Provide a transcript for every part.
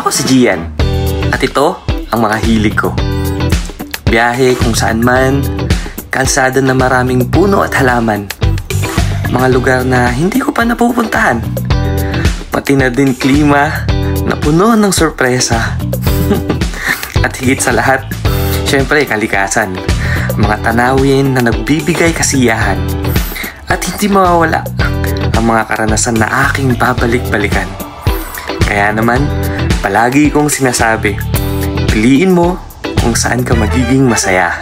Ako si Gian at ito ang mga hilig ko. Biyahe kung saan man, kalsada na maraming puno at halaman, mga lugar na hindi ko pa napupuntahan, pati na din klima na puno ng sorpresa. At higit sa lahat, syempre kalikasan, mga tanawin na nagbibigay kasiyahan, at hindi mawawala ang mga karanasan na aking babalik-balikan. Kaya naman, palagi kong sinasabi, piliin mo kung saan ka magiging masaya.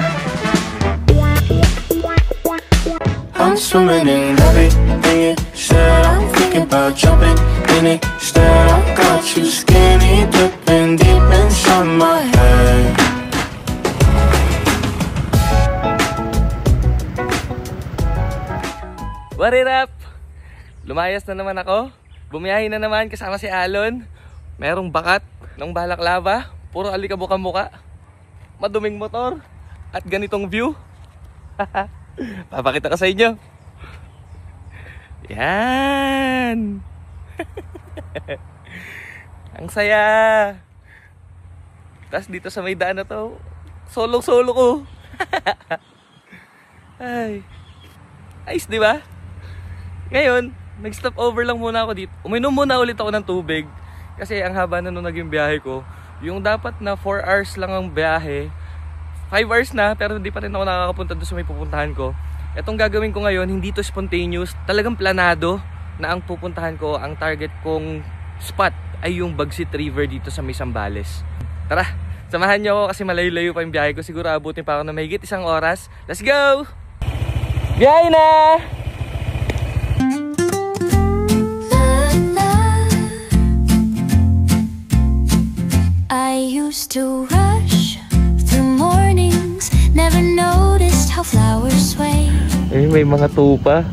I'm swimming in everything you said. I'm thinking about jumping in it. Instead, I got you skinny dipping deep inside my head. What it up? Lumayas na naman ako. Bumiyahin na naman kasama si Alon. Merong bakat ng Balaklava. Puro alikabok-muka. Maduming motor. At ganitong view. Papakita ko sa inyo. Yan. Ang saya. Tapos dito sa may daan na to, solo ko. Ay. Ayos, di ba? Ngayon, nag-stop over lang muna ako dito. Uminom muna ulit ako ng tubig. Kasi ang haba na nung naging biyahe ko. Yung dapat na 4 hours lang ang biyahe, 5 hours na, pero hindi pa rin ako nakakapunta doon sa may pupuntahan ko. Itong gagawin ko ngayon, hindi to spontaneous. Talagang planado na ang pupuntahan ko. Ang target kong spot ay yung Bagsit River dito sa may Zambales. Tara, samahan niyo ako kasi malayo-layo pa yung biyahe ko. Siguro abutin pa ako na mahigit 1 oras. Let's go! Biyahe na! I used to rush through mornings, never noticed how flowers sway. Eh, may mga tupa.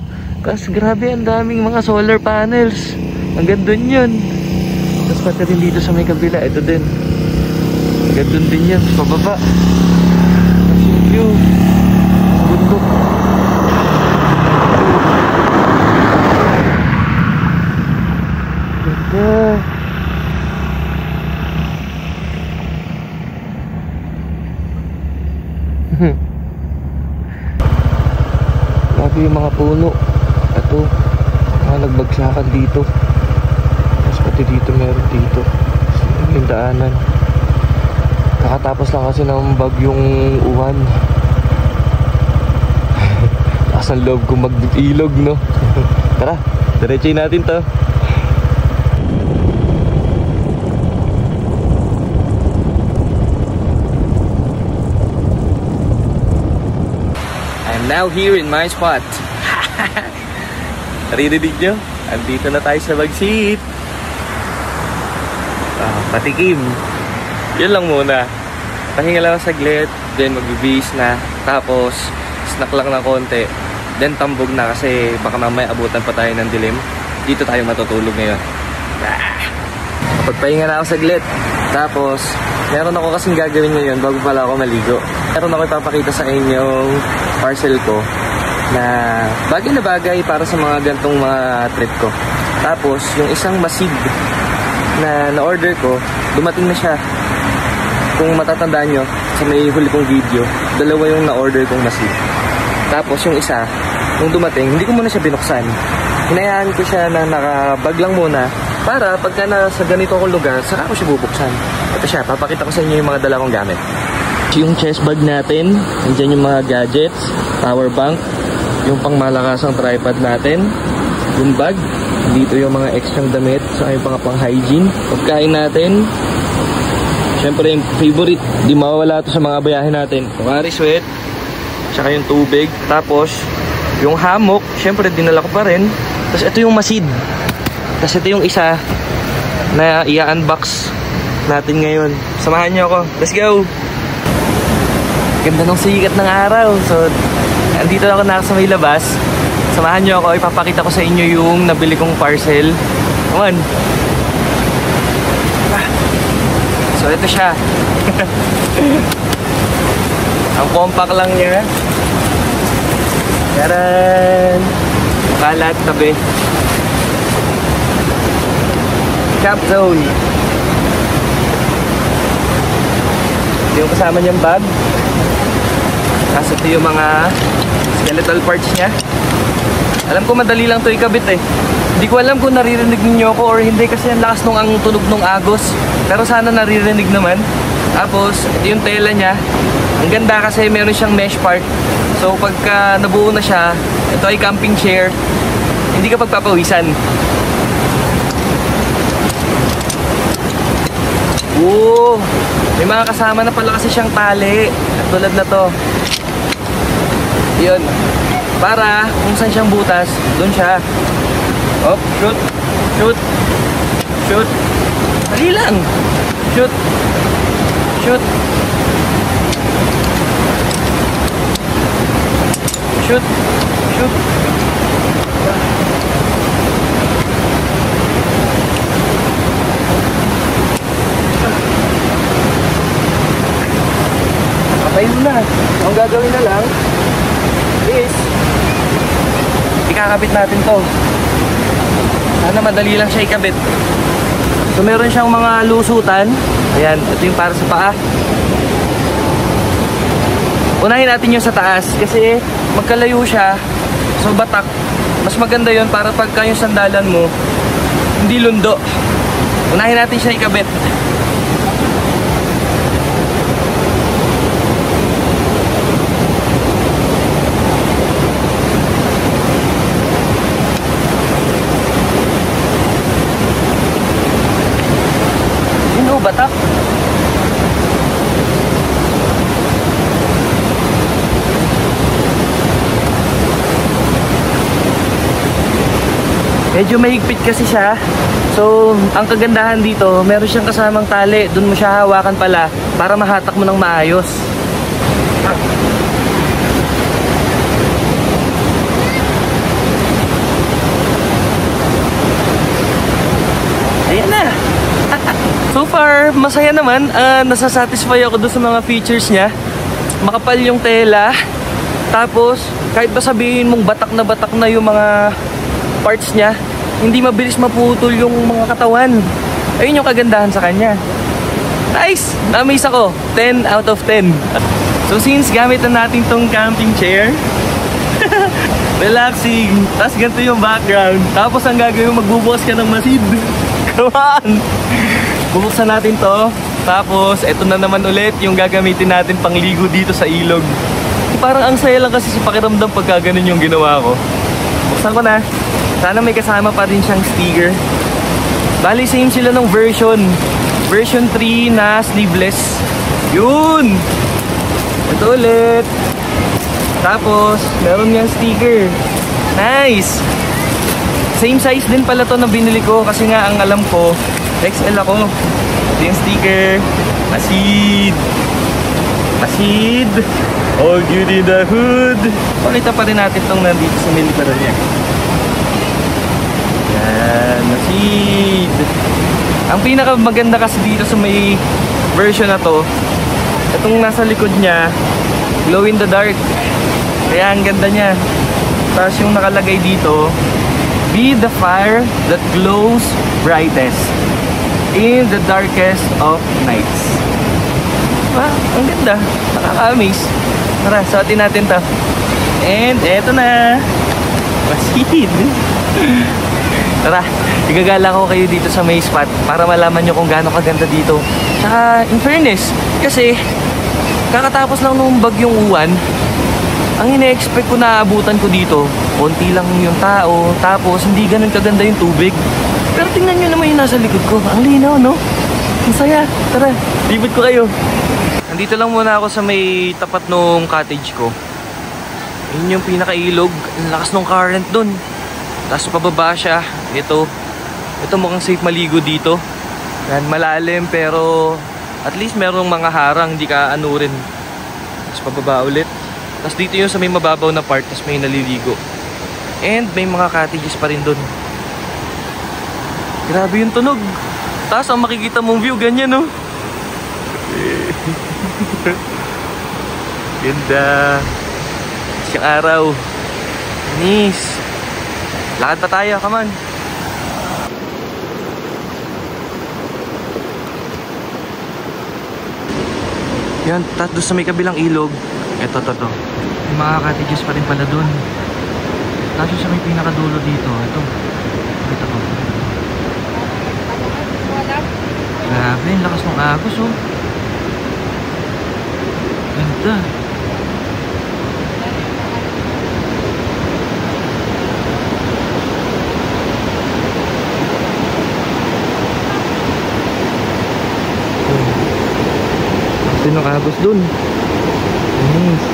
Tapos grabe, ang daming mga solar panels. Hanggang dun yun. Tapos pati rin dito sa may kabila, ito din. Hanggang dun din yan, pababa. Tapos yung view, bundok. Ganda. Grabe yung mga puno. Ito, mga nagbagsakan dito. Tapos pati dito meron dito. Yung daanan. Nakatapos lang kasi ng bagyong uwan. Lakas ang loob kong mag-ilog, no? Tara, diretsuhin natin to. Now here in my spot. Narinig nyo? Andito na tayo sa Bagsit. Patikim. Yun lang muna. Pahinga lang saglit. Then magbibihis na. Tapos snack lang ng konti. Then tambog na kasi baka mamaya abutan pa tayo ng dilim. Dito tayo matutulog ngayon. Pagpahinga na ako saglit. Tapos meron ako kasing gagawin ngayon bago pala ako maligo. Meron ako ipapakita sa inyong parcel ko na bagay para sa mga gantong mga trip ko. Tapos yung isang masid na na-order ko, dumating na siya. Kung matatandaan nyo sa may huli kong video, 2 yung na-order kong masid. Tapos yung isa, nung dumating, hindi ko muna siya binuksan. Hinayaan ko siya na nakabag lang muna para pagka nasa ganito akong lugar, saka ko siya bubuksan. Ito siya, papakita ko sa inyo yung mga dala kong gamit. Yung chest bag natin, nandiyan yung mga gadgets, power bank, yung pangmalakasang tripod natin, yung bag, dito yung mga extra damit, saka yung pang-hygiene, pagkain natin, syempre yung favorite, di mawawala ito sa mga bayahin natin, kumari sweat, saka yung tubig, tapos yung hammock, syempre dinala ko pa rin, tapos ito yung masid, tapos ito yung isa na i-unbox natin ngayon. Samahan nyo ako, let's go! Ganda ng sikat ng araw. So, andito ako na sa may labas. Samahan nyo ako. Ipapakita ko sa inyo yung nabili kong parcel. Come on. So, ito siya. Ang compact lang niya. Taran! Kalat tabi. Cap zone. Ito yung kasama niyang bag. Tapos ito yung mga skeletal parts niya. Alam ko madali lang to ikabit eh. Hindi ko alam kung naririnig niyo ako or hindi kasi ang lakas nung ang tunog nung agos. Pero sana naririnig naman. Tapos ito yung tela niya. Ang ganda kasi meron siyang mesh part. So pagka nabuo na siya, ito ay camping chair. Hindi ka pagpapawisan. Oo, may mga kasama na pala kasi siyang tali. Tulad na to. Yun. Para kung saan siyang butas, doon siya. Op, shoot. Shoot. Shoot. Dali lang. Shoot. Shoot. Shoot. Shoot. Patayin mo na. Ang gagawin na lang is ikakabit natin to. Sana madali lang siya ikabit. So meron siyang mga lusutan. Ayan, ito yung para sa paa. Unahin natin yung sa taas kasi magkalayo siya. So batak. Mas maganda yun para pagka yung sandalan mo hindi lundo. Unahin natin siya ikabit. Batak. Medyo mahigpit kasi siya. So, ang kagandahan dito, meron siyang kasamang tali. Doon mo siya hawakan pala para mahatak mo ng maayos. Ayan na. So far, masaya naman. Nasasatisfy ako doon sa mga features niya. Makapal yung tela. Tapos, kahit ba sabihin mong batak na yung mga parts niya, hindi mabilis maputol yung mga katawan. Ayun yung kagandahan sa kanya. Nice! Na-amaze ako. 10 out of 10. So since gamit na natin tong camping chair, relaxing. Tapos ganito yung background. Tapos ang gagawin, magbubukas ka ng masid. Come on! Bubuksan natin to. Tapos, eto na naman ulit yung gagamitin natin pangligo dito sa ilog. Parang ang saya lang kasi sa pakiramdam pagka ganun yung ginawa ko. Buksan ko na. Sana may kasama pa rin siyang sticker. Bali, same sila ng version. Version 3 na sleeveless. Yun! Ito ulit. Tapos, meron niyang sticker. Nice! Same size din pala to na binili ko kasi nga ang alam ko XL ako. Ito yung sticker. Masid. Masid. All good in the hood. Pakita pa rin natin itong nandito sa military niya. Yan. Masid. Ang pinakamaganda kasi dito sa may version na to, itong nasa likod niya, glow in the dark. Kaya ang ganda niya. Tapos yung nakalagay dito, be the fire that glows brightest in the darkest of nights. Ah, ang ganda. Nakaka-amaze. Tara, suotin natin to. And eto na. Masid. Tara, igagala ko kayo dito sa may spot para malaman nyo kung gaano kaganda dito. Tsaka, in fairness, kasi kakatapos lang nung bagyong uwan, ang ine-expect ko na abutan ko dito, konti lang yung tao, tapos hindi ganun kaganda yung tubig. Pero tingnan nyo naman yung nasa likod ko. Ang linaw, no? Ang saya. Tara, libot ko kayo. Nandito lang muna ako sa may tapat nung cottage ko. Yun yung pinakailog. Ang lakas ng current dun. Tapos pababa siya. Ito mukhang safe maligo dito. Yan, malalim pero at least merong mga harang. Hindi ka anurin. Tapos pababa ulit. Tapos dito yung sa may mababaw na part. Tapos may naliligo. And may mga cottages pa rin dun. Grabe yung tunog. Tapos ang makikita mong view, ganyan, no? Ganda. Siyang araw. Nice. Lakad pa tayo, come on. Yan, tapos sa may kabilang ilog, eto. May mga cottages pa rin pala dun. Tapos sa may pinakadulo dito, ito. Ito ko. Grabe, ang lakas ng agos, oh. Ganda. Ang ng agos dun. Nice.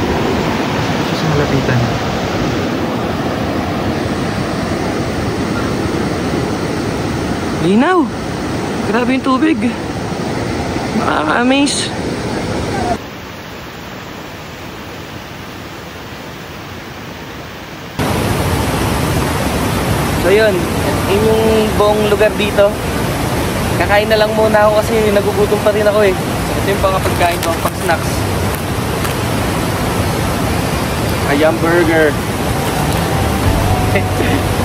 Ito sa malapitan. Linaw. Grabe yung tubig. Nakaka-amaze. So yun yung buong lugar dito. Kakain na lang muna ako kasi nagugutom pa rin ako eh. Ito yung mga pagkain ko, pang snacks. Ayam burger.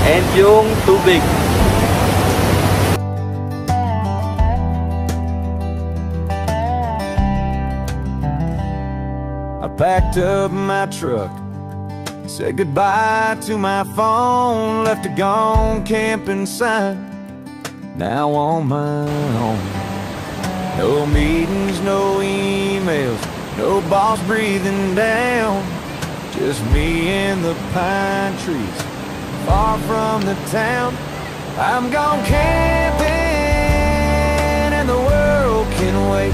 And yung tubig. I packed up my truck, said goodbye to my phone, left a gone camping sign, now on my own. No meetings, no emails, no boss breathing down, just me and the pine trees, far from the town. I'm gone camping and the world can wait.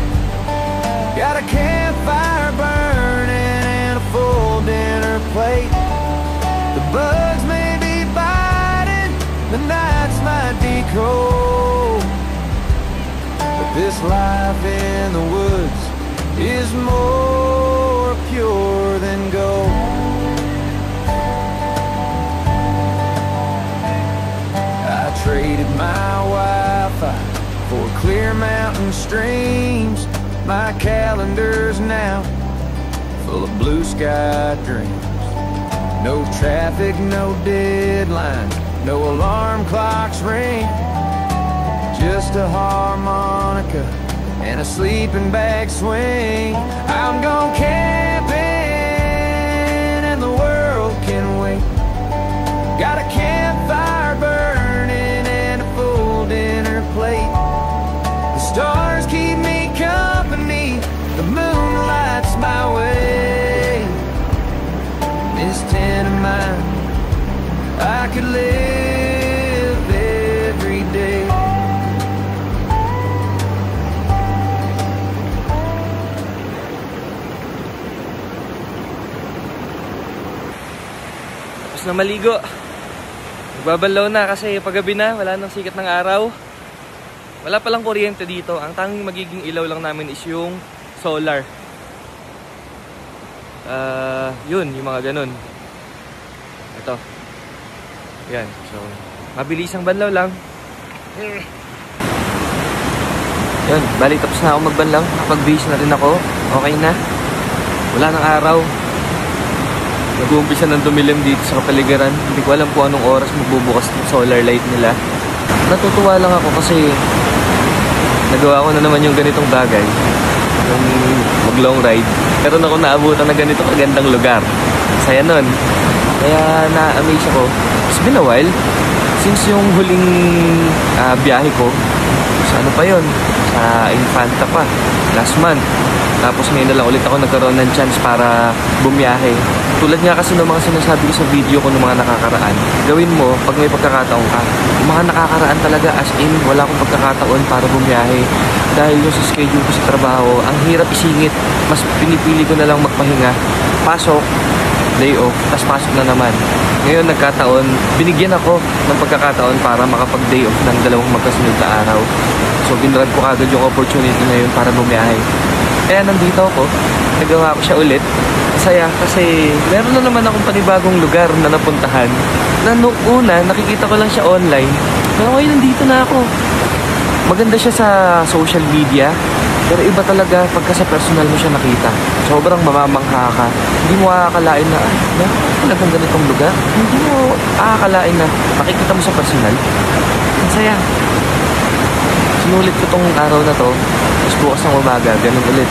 Got a campfire burning and a full dinner plate. The bugs may be biting, the nights might be cold, but this life in the woods is more pure than gold. I traded my Wi-Fi for clear mountain streams. My calendar's now full of blue sky dreams. No traffic, no deadlines, no alarm clocks ring. Just a harmonica and a sleeping bag swing. I'm gone camping and the world can wait. Got a campfire burning and a full dinner plate. The stars keep me company, the moon lights my way. This tent of mine, I could live every day. Tapos na maligo. Magbabalaw na kasi paggabi na, wala nang sikat ng araw. Wala palang kuryente dito. Ang tanging magiging ilaw lang namin is yung solar. Yun, yung mga ganun. Ito. Yan. So, mabilis ang banlaw lang. Yan, bali tapos na ako magbanlaw. Nakapag-base na rin ako. Okay na. Wala nang araw. Nag-uumpisa ng dumilim dito sa kapaligiran. Hindi ko alam kung anong oras magbubukas ng solar light nila. Natutuwa lang ako kasi nagawa ko na naman yung ganitong bagay, yung mag-long ride. Pero ako naabutan na ganito kagandang lugar. Saya nun. Kaya na-amaze ako. It's been a while since yung huling biyahe ko. Sa ano pa yun? Sa Infanta pa. Last month. Tapos ngayon na lang ulit ako nagkaroon ng chance para bumiyahe. Tulad nga kasi ng mga sinasabi ko sa video ko ng mga nakakaraan, gawin mo pag may pagkakataon ka. Yung mga nakakaraan talaga as in, wala akong pagkakataon para bumiyahe. Dahil yung sa schedule ko sa trabaho, ang hirap isingit. Mas pinipili ko na lang magpahinga. Pasok, day off, tas pasok na naman. Ngayon nagkataon, binigyan ako ng pagkakataon para makapag-day off ng dalawang magkasunod na araw. So binrad ko agad yung opportunity na yun para bumiyahe. Kaya nandito ako, nagawa ko siya ulit. Masaya kasi meron na naman akong panibagong lugar na napuntahan. Na noong una, nakikita ko lang siya online. Pero ngayon nandito na ako. Maganda siya sa social media. Pero iba talaga pagka sa personal mo siya nakita. Sobrang mamamangha ka. Hindi mo aakalain na, meron talagang ganitong lugar. Hindi mo aakalain na makikita mo sa personal. Ang saya. Sinulit ko tong araw na to. Tapos bukas ng umaga, ganun ulit.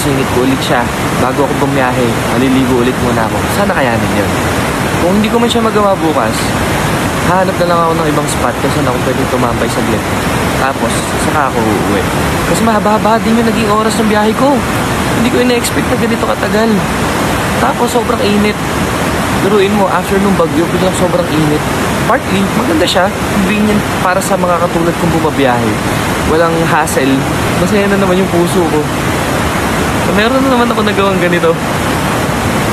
isisingit ko ulit siya bago ako bumiyahe. Maliligo ulit muna ako. Sana kayanin yun. Kung hindi ko man siya magawa bukas, hahanap na lang ako ng ibang spot kasi na ako pwedeng tumambay saglit. Tapos, saka ako uuwi. Kasi mahaba-haba din yung naging oras ng biyahe ko. Hindi ko ina-expect na ganito katagal. Tapos, sobrang init. Duruin mo, after nung bagyo, biglang sobrang init. Partly, maganda siya. Convenient para sa mga katulad kong bumabiyahe. Walang hassle. Masaya na naman yung puso ko. So, meron na naman ako nagawang ganito.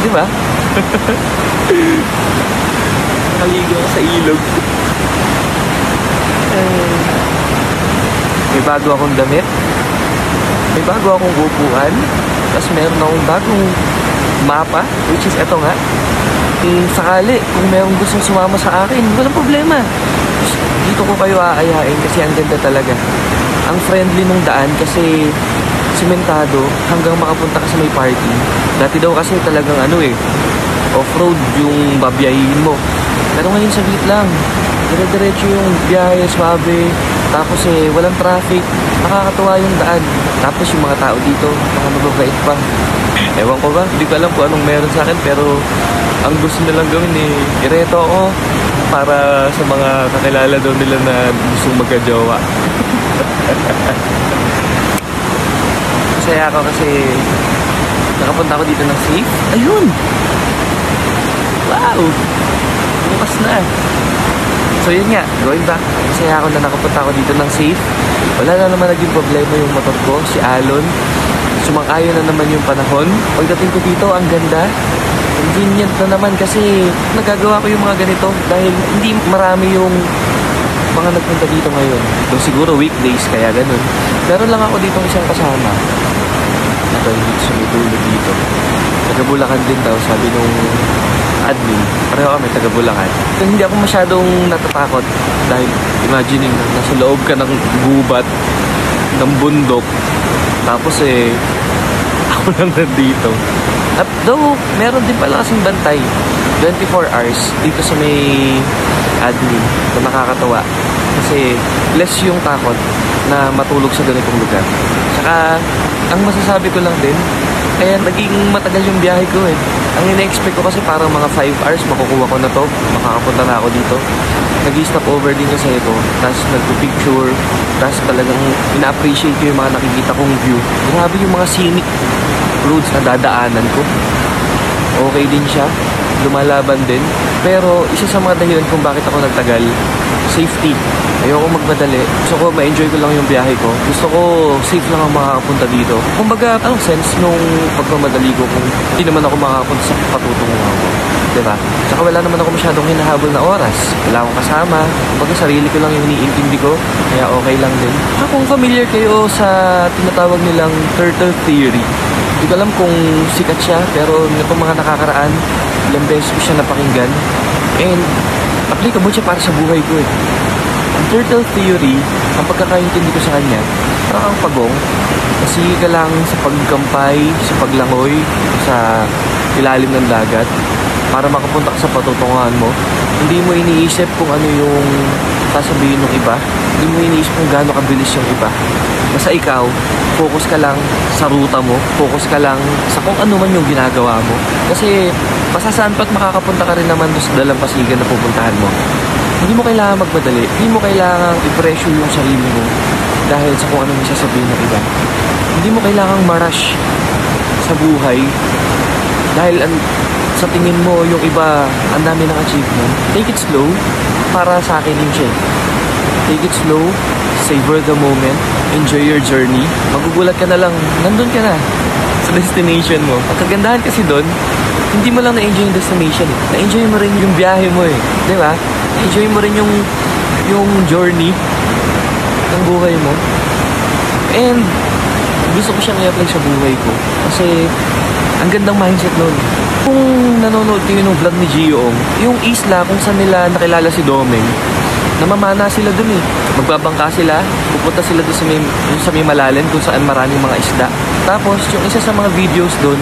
Di ba? Nakaligo ako sa ilog. May bago akong damit. May bago akong upuan. Tapos meron akong bagong mapa, which is eto nga. Sakali, kung merong gustong sumama sa akin, walang problema. Dito ko kayo aayain kasi ang ganda talaga. Ang friendly nung daan kasi simentado hanggang makapunta ka sa may parking. Dati daw kasi talagang off-road yung babiyahin mo. Pero ngayon saglit lang. Dire-diretso yung biyahe, swabe. Tapos walang traffic. Nakakatuwa yung daan. Tapos yung mga tao dito, mga mababait pa. Ewan ko ba? Hindi ko alam kung anong meron sa akin. Pero ang gusto nilang gawin ireto ako para sa mga kakilala daw nila na gustong magka-jowa. Masaya ako kasi nakapunta ako dito ng safe. Ayun! Wow! Bukas na. So yun nga, going back, masaya ako na nakapunta ako dito ng safe. Wala na naman naging problema yung motor ko, si Alon. Sumang-ayon na naman yung panahon. Pagdating ko dito, ang ganda. Convenient na naman kasi nagagawa ko yung mga ganito dahil hindi marami yung mga nagpunta dito ngayon. So siguro weekdays, kaya ganun. Meron lang ako dito isang kasama. Nakahilig sumutulog dito. Taga-Bulacan din daw, sabi nung admin. Pareho kami, taga-Bulacan. So, hindi ako masyadong natatakot dahil imagining nasa loob ka ng gubat, ng bundok. Tapos ako lang nandito. At though, meron din pala kasing bantay. 24 hours dito sa may admin na nakakatawa. Kasi less yung takot na matulog sa ganitong lugar. Saka, ang masasabi ko lang din, kaya naging matagal yung biyahe ko Ang ina-expect ko kasi parang mga 5 hours makukuha ko na to. Makakapunta na ako dito. Nag-stop over din kasi ito. Tapos nagpipicture. Tapos talagang ina-appreciate ko yung mga nakikita kong view. Grabe yung mga scenic roads na dadaanan ko. Okay din siya. Lumalaban din. Pero isa sa mga dahilan kung bakit ako nagtagal, safety. Ayoko magmadali. Gusto ko ma-enjoy ko lang yung biyahe ko. Gusto ko safe lang ang makakapunta dito. Kumbaga, anong sense nung pagmamadali ko kung hindi naman ako makakapunta sa patutunguhan ko? Diba? Tsaka wala naman ako masyadong hinahabol na oras. Wala akong kasama. Kumbaga sarili ko lang yung iniintindi ko. Kaya okay lang din. Kung familiar kayo sa tinatawag nilang turtle theory, hindi ko alam kung sikat siya, pero nitong mga nakakaraan, ilang beses ko siya napakinggan. And applicable siya para sa buhay ko Ang turtle theory, ang pagkakaintindi ko sa kanya, parang ang pagong, kasi ka lang sa pagkampay, sa paglangoy, sa ilalim ng dagat, para makapunta ka sa patutunguhan mo. Hindi mo iniisip kung ano yung sasabihin ng iba. Hindi mo iniisip kung gaano kabilis yung iba. Basta ikaw, focus ka lang sa ruta mo, focus ka lang sa kung ano man yung ginagawa mo. Kasi masasaan pa't makakapunta ka rin naman doon sa dalampasigan na pupuntahan mo. Hindi mo kailangan magmadali. Hindi mo kailangan i-pressure yung sarili mo dahil sa kung ano yung sasabihin ng iba. Hindi mo kailangan ma-rush sa buhay dahil sa tingin mo yung iba ang dami ng achievement. Take it slow. Para sa akin yun siya. Take it slow, savor the moment, enjoy your journey. Magugulat ka na lang, nandun ka na sa destination mo. Ang kagandahan kasi doon, hindi mo lang na-enjoy yung destination Na-enjoy mo rin yung biyahe mo Di ba? Na-enjoy mo rin yung journey ng buhay mo. And gusto ko siyang i-apply sa buhay ko. Kasi ang gandang mindset nun. Kung nanonood kayo ng vlog ni Gioong, yung isla kung saan nila nakilala si Domeng, namamana sila dun Magbabangka sila, pupunta sila dun sa may malalim kung saan maraming mga isda. Tapos, yung isa sa mga videos dun,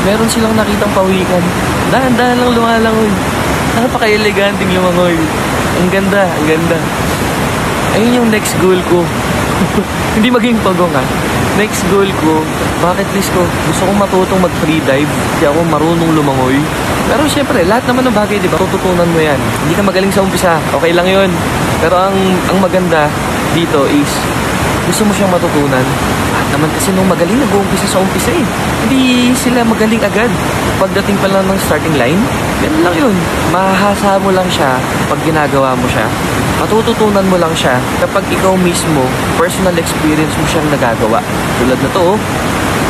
meron silang nakitang pawikan. Dahan-dahan lang lumalangoy. Napaka-eleganting lumangoy. Ang ganda, ang ganda. Ayun yung next goal ko. Hindi maging pagong Next goal ko, bucket list ko, gusto kong matutong mag-free dive. Hindi ako marunong lumangoy. Pero syempre, lahat naman ng bagay, di ba, tututunan mo yan. Hindi ka magaling sa umpisa, okay lang yun. Pero ang maganda dito is, gusto mo siyang matutunan. At naman kasi nung magaling, nag-uumpisa sa umpisa eh. Hindi sila magaling agad. Pagdating pa lang ng starting line, ganun lang yun. Mahahasa mo lang siya pag ginagawa mo siya. Matututunan mo lang siya kapag ikaw mismo, personal experience mo siyang nagagawa. Tulad na to,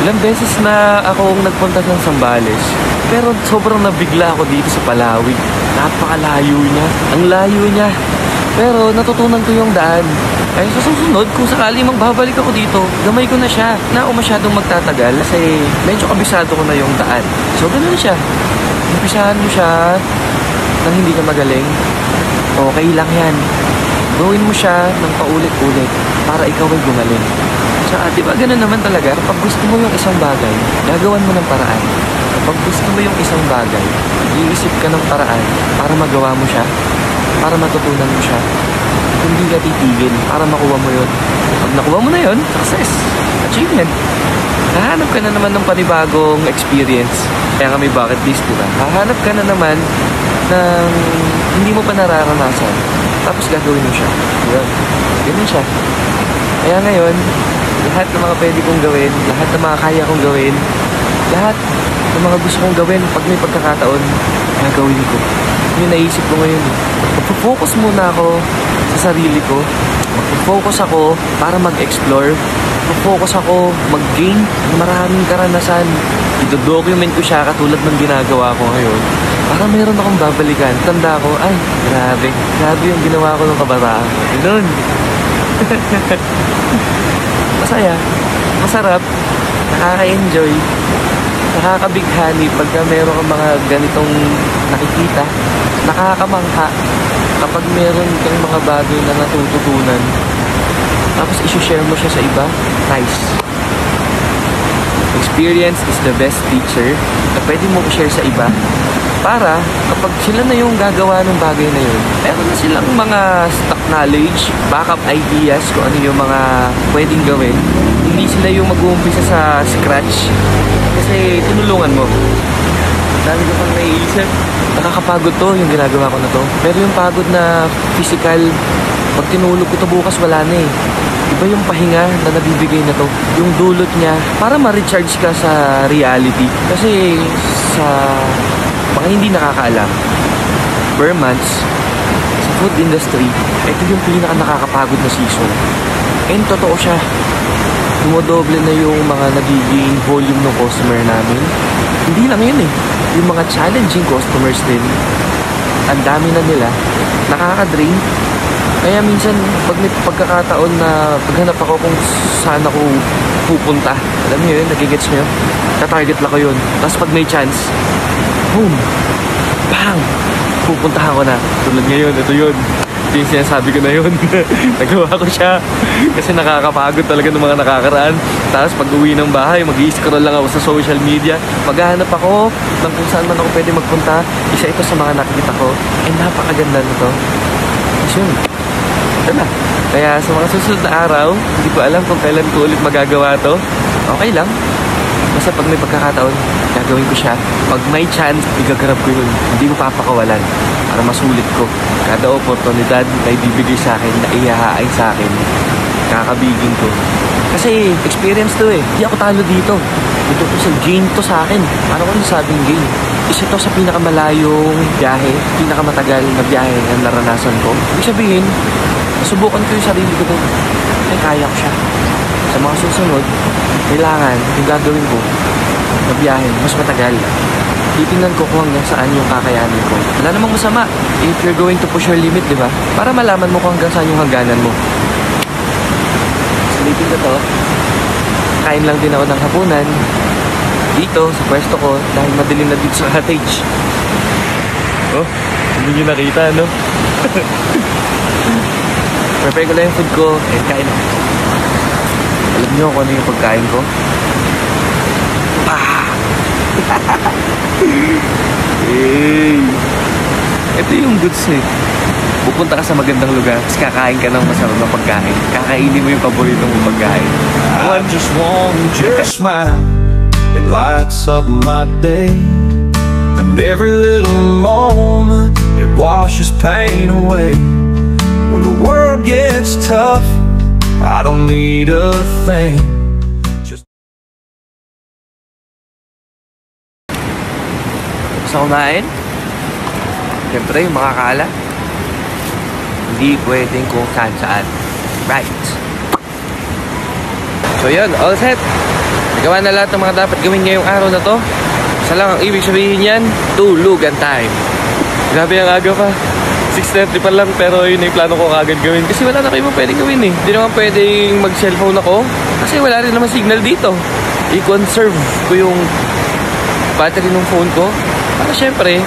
ilang beses na akong nagpunta ng Zambales. Pero sobrang nabigla ako dito sa Palawig. Napakalayo niya. Ang layo niya. Pero natutunan ko yung daan. Kaya sa susunod, kung sakali magbabalik ako dito, gamay ko na siya. Na ako masyadong magtatagal kasi medyo kabisado ko na yung daan. So, ganun siya. Umpisahan mo siya nang hindi ka magaling. Okay lang yan. Gawin mo siya ng paulit-ulit para ikaw ay gumaling. So, di ba ganun naman talaga? Kapag gusto mo yung isang bagay, gagawan mo ng paraan. Kapag gusto mo yung isang bagay, iisip ka ng paraan para magawa mo siya, para matutunan mo siya. Hindi ka titigil para makuha mo yun. Pag nakuha mo na yun, success, achievement. Hahanap ka na naman ng panibagong experience. Kaya nga may bucket list, diba? Hahanap ka na naman ng hindi mo pa nararanasan. Tapos gagawin mo siya. Yun. Ganun siya. Kaya ngayon, lahat ng mga pwede kong gawin, lahat ng mga kaya kong gawin, lahat ng mga gusto kong gawin pag may pagkakataon, gagawin ko. Yung naisip ko ngayon. Magpo-focus muna ako sa sarili ko. Magpo-focus ako para mag-explore. Magpo-focus ako mag-gain ng maraming karanasan. Ito-document ko siya katulad ng ginagawa ko ngayon. Para meron akong babalikan. Tanda ko, ay, grabe. Grabe yung ginawa ko ng kabataan. Ganun. Masaya. Masarap. Nakaka-enjoy. Nakakabighani pagka meron kang mga ganitong nakikita. Nakakamangha kapag meron kang mga bagay na natututunan. Tapos isi-share mo siya sa iba. Nice. Experience is the best teacher na pwede mo i-share sa iba. Para kapag sila na yung gagawa ng bagay na yun, meron na silang mga stock knowledge, backup ideas kung ano yung mga pwedeng gawin. Hindi sila yung mag-uumpisa sa scratch kasi tinulungan mo. Dami ko pang naiisip. Nakakapagod to yung ginagawa ko na to. Pero yung pagod na physical, pag tinulog ko to bukas wala na eh. Iba yung pahinga na nabibigay na to. Yung dulot niya para ma-recharge ka sa reality. Kasi sa mga hindi nakakaalam, per months, sa food industry, ito yung pinaka nakakapagod na season. And totoo siya. Dumodoble na yung mga nagiging volume ng customer namin. Hindi lang yun eh. Yung mga challenging customers din, ang dami na nila, nakaka-drain. Kaya minsan, pag may pagkakataon na paghanap ako kung saan ako pupunta, alam niyo yun, nagigets niyo, tatarget lang ko yun. Tapos pag may chance, boom! Bang! Pupuntahan ko na. Tulad ngayon, ito yun. Ito yung sinasabi ko na yun. Nagawa ko siya. Kasi nakakapagod talaga ng mga nakakaraan. Tapos pag uwi ng bahay, mag-i-scroll lang ako sa social media. Maghahanap ako ng kung saan man ako pwede magpunta. Isa ito sa mga nakikita ko. And napakaganda nito. Tapos yun. Ito na. Kaya sa mga susunod na araw, hindi ko alam kung kailan ko ulit magagawa to. Okay lang. Basta pag may pagkakataon, gagawin ko siya. Pag may chance, igagarap ko yun. Hindi ko papakawalan para masulit ko. Kada oportunidad na ibibigay sa akin, na ihahain sa akin, kakabigin ko. Kasi experience to eh. Hindi ako talo dito. Ito to sa gain to sa akin. Ano ko nasabing gain? Isa to sa pinakamalayong biyahe, pinakamatagal na biyahe na naranasan ko. Ibig sabihin, nasubukan ko yung sarili ko doon. Ay, kaya ko siya. Sa mga susunod, kailangan yung gagawin ko na biyahe mas matagal. Titingnan ko kung hanggang saan yung kakayanin ko. Wala namang masama if you're going to push your limit, di ba? Para malaman mo kung hanggang saan yung hangganan mo. Salitin ko to. Kain lang din ako ng hapunan dito sa pwesto ko dahil madilim na dito sa cottage. Oh, hindi nyo nakita, no? Prepare ko lang yung food ko and kain ako. Alam niyo kung ano yung pagkain ko? Hey! Ito yung goods eh. Pupunta ka sa magandang lugar, tapos kakain ka ng masarap na pagkain. Kakainin mo yung paborito mong pagkain. I just want your smile. It lights up my day, and every little moment it washes pain away. When the world gets tough, I don't need a thing. Sa kumain, siyempre yung makakala, hindi pwedeng kung saan. Right. So yun, all set. Nagawa na lahat ng mga dapat gawin ngayong araw na to. Isa lang ang ibig sabihin yan, tulugan time. Grabe ang aga pa. 6:30 pa lang, pero yun yung plano ko kagad gawin. Kasi wala na kayo pwedeng gawin eh. Hindi naman pwedeng mag-cellphone ako. Kasi wala rin naman signal dito. I-conserve ko yung battery ng phone ko. Para syempre,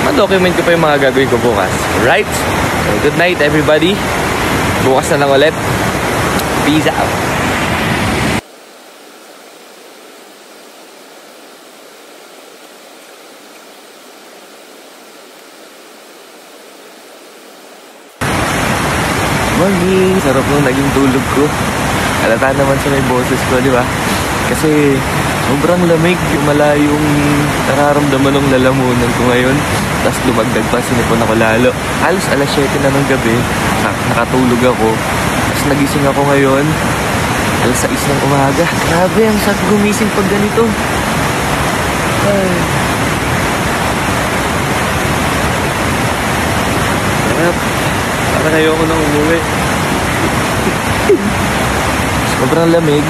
ma-document ko pa yung mga gagawin ko bukas. Right? So, good night everybody. Bukas na lang ulit. Peace out. Morning! Sarap nung naging tulog ko. Halata naman sa may boses ko, di ba? Kasi sobrang lamig, yung malayong nararamdaman ng lalamunan ko ngayon. Tapos lumagdag pa, sinipon ako lalo. Halos alas 7 na ng gabi, nakatulog ako. Tapos nagising ako ngayon, alas 6 ng umaga. Grabe, ang sarap gumising pag ganito. Ay. Sarap. Parang ayoko nang umuwi. Sobrang lamig.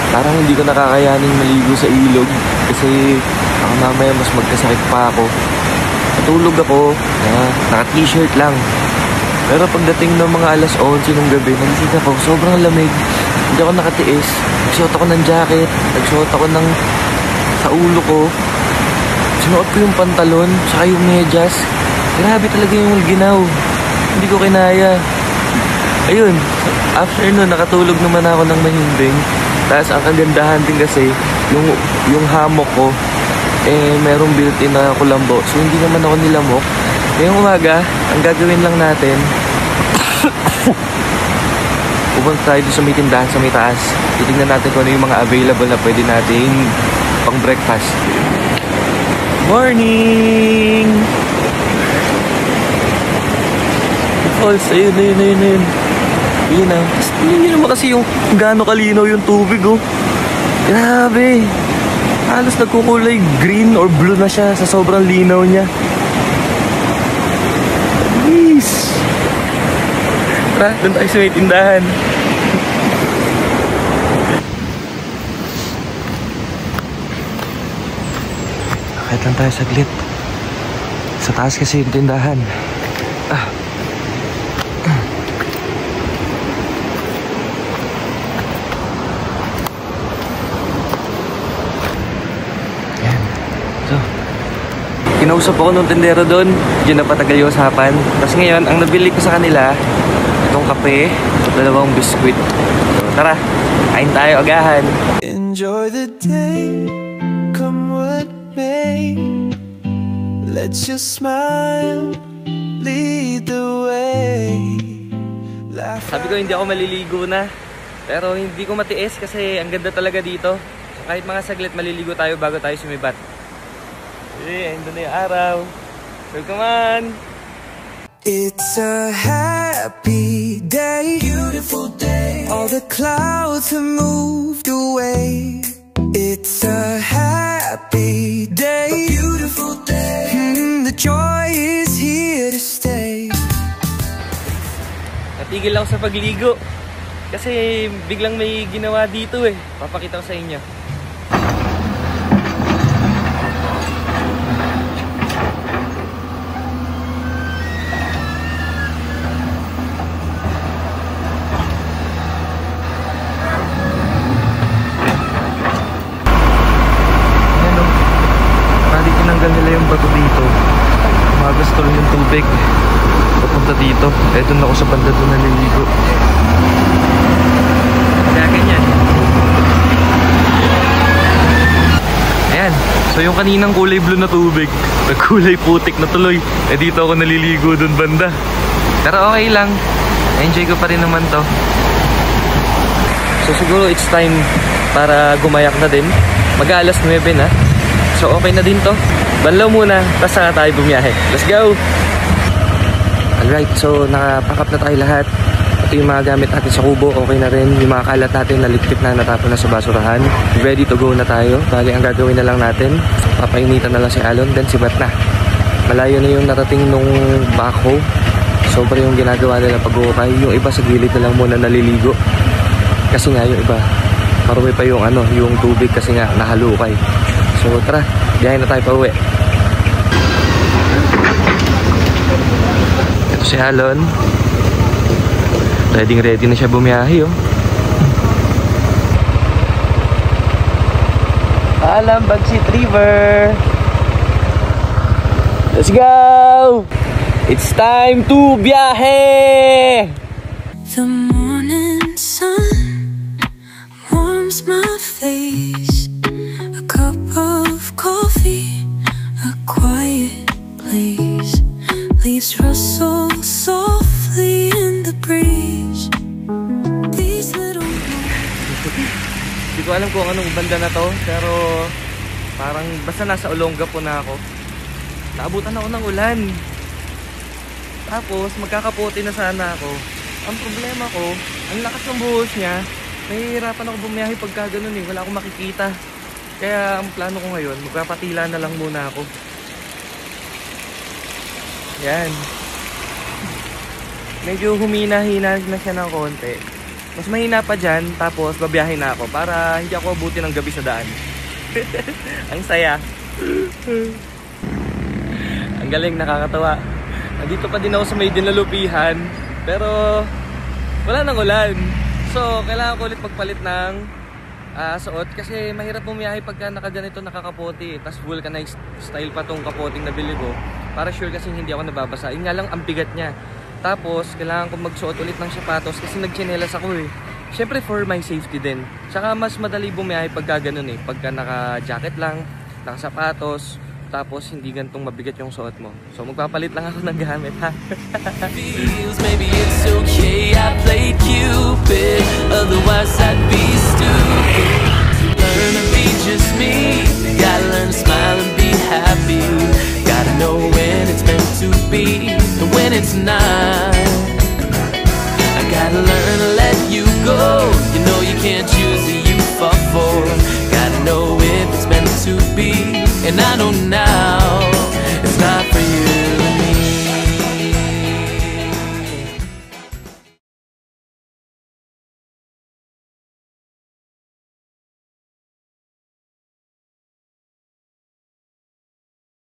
Parang hindi ko nakakayaning maligo sa ilog. Kasi baka mamaya mas magkasakit pa ako. Natulog ako, naka-t-shirt lang. Pero pagdating ng mga alas 11 ng gabi, nagising ako, sobrang lamig. Hindi ako nakatiis. Nagsuot ako ng jacket, nagsuot ako ng sa ulo ko. Sinuot ko yung pantalon, saka yung medyas. Grabe talaga yung ginaw. Hindi ko kinaya. Ayun, after nun, nakatulog naman ako ng mahimbing. Tapos ang kagandahan din kasi, yung hammock ko, merong built-in na kulambo. So hindi naman ako nilamok. Ngayong umaga, ang gagawin lang natin, pupunta tayo sa may tindahan sa may taas. Titignan natin kung ano yung mga available na pwede natin pang breakfast. Morning! Falls, ayun. Yun na. Hindi naman kasi yung gaano kalinaw yung tubig, oh. Grabe. Halos nagkukulay green or blue na siya sa sobrang linaw niya. Please. Tara, doon tayo sa may tindahan. Kahit lang tayo saglit. Sa taas kasi yung tindahan. Kinausap ako nung tendero doon, yun na patagal yung usapan. Tapos ngayon, ang nabili ko sa kanila, itong kape, dalawang biskwit. So, tara, kain tayo agahan. Enjoy the day, come what may. Let's just smile, lead the way. Sabi ko hindi ako maliligo na. Pero hindi ko matiis kasi ang ganda talaga dito. So, kahit mga saglit maliligo tayo bago tayo sumibat. Ando na yung araw. So come on! It's a happy day, beautiful day. All the clouds have moved away. It's a happy day, a beautiful day. The joy is here to stay. Natigil ako sa pagligo kasi biglang may ginawa dito eh. Papakita ko sa inyo. Nila yung bato dito, gusto rin yung tubig papunta dito. Eh doon ako sa banda doon naliligo. Kaya ganyan. Ayan, so yung kaninang kulay blue na tubig nagkulay putik na tuloy. Eh dito ako naliligo doon banda. Pero okay lang, enjoy ko pa rin naman to. So siguro it's time para gumayak na din. Mag-aalas 9 na. So okay na din to. Banlaw muna, tapos saka tayo bumiyahe. Let's go! Alright, so nakapack up na tayo lahat. Ito yung mga gamit natin sa kubo, okay na rin. Yung mga kalat natin naligpit na, natapon na sa basurahan. Ready to go na tayo. Bali, ang gagawin na lang natin, papainitan na lang si Alon, then si Bat na. Malayo na yung narating nung backhoe. Sobra yung ginagawa nila pag-uukay. Yung iba sa gilid na lang muna naliligo. Kasi nga yung iba, marumi pa yung yung tubig kasi nga nahalukay. So tara, biyahe na tayo pa uwi. Ito si Alon. Ready na siya bumiyahe, oh. Alam, Bagsit River. Let's go! It's time to biyahe! The morning sun warms my face. A cup of coffee, a quiet place. Leaves rustle softly in the breeze. These little Hindi ko alam kung anong banda na to, pero parang basta nasa Olongapo na ako. Naabutan ako ng ulan. Tapos magkakapote na sana ako. Ang problema ko, ang lakas ng buhos niya. Nahihirapan ako bumiyahe pagka ganun eh. Wala akong makikita. Kaya ang plano ko ngayon, magpapatila na lang muna ako. Yan. Medyo humina-hina na siya ng konti. Mas mahina pa dyan, tapos babiyahe na ako para hindi ako abuti ng gabi sa daan. Ang saya. Ang galing, nakakatawa. Nandito pa din ako sa may dinalupihan, pero wala nang ulan. So, kailangan ko ulit magpalit ng suot kasi mahirap bumiyahe pagka nakaganito nakakapote. Tapos vulcanized style pa tong kapoting nabili ko. Para sure kasi hindi ako nababasa. Yun nga lang ang bigat niya. Tapos, kailangan ko magsuot ulit ng sapatos kasi nagtsinelas ako eh. Siyempre for my safety din. Tsaka mas madali bumiyahe pagka ganun eh. Pagka naka-jacket lang, naka-sapatos, tapos hindi gantong mabigat yung suot mo. So magpapalit lang ako ng gamit, ha? Feels, maybe it's okay, I played Cupid, otherwise I'd be stupid. Learn to be just me, gotta learn to smile and be happy. Gotta know when it's meant to be and when it's not.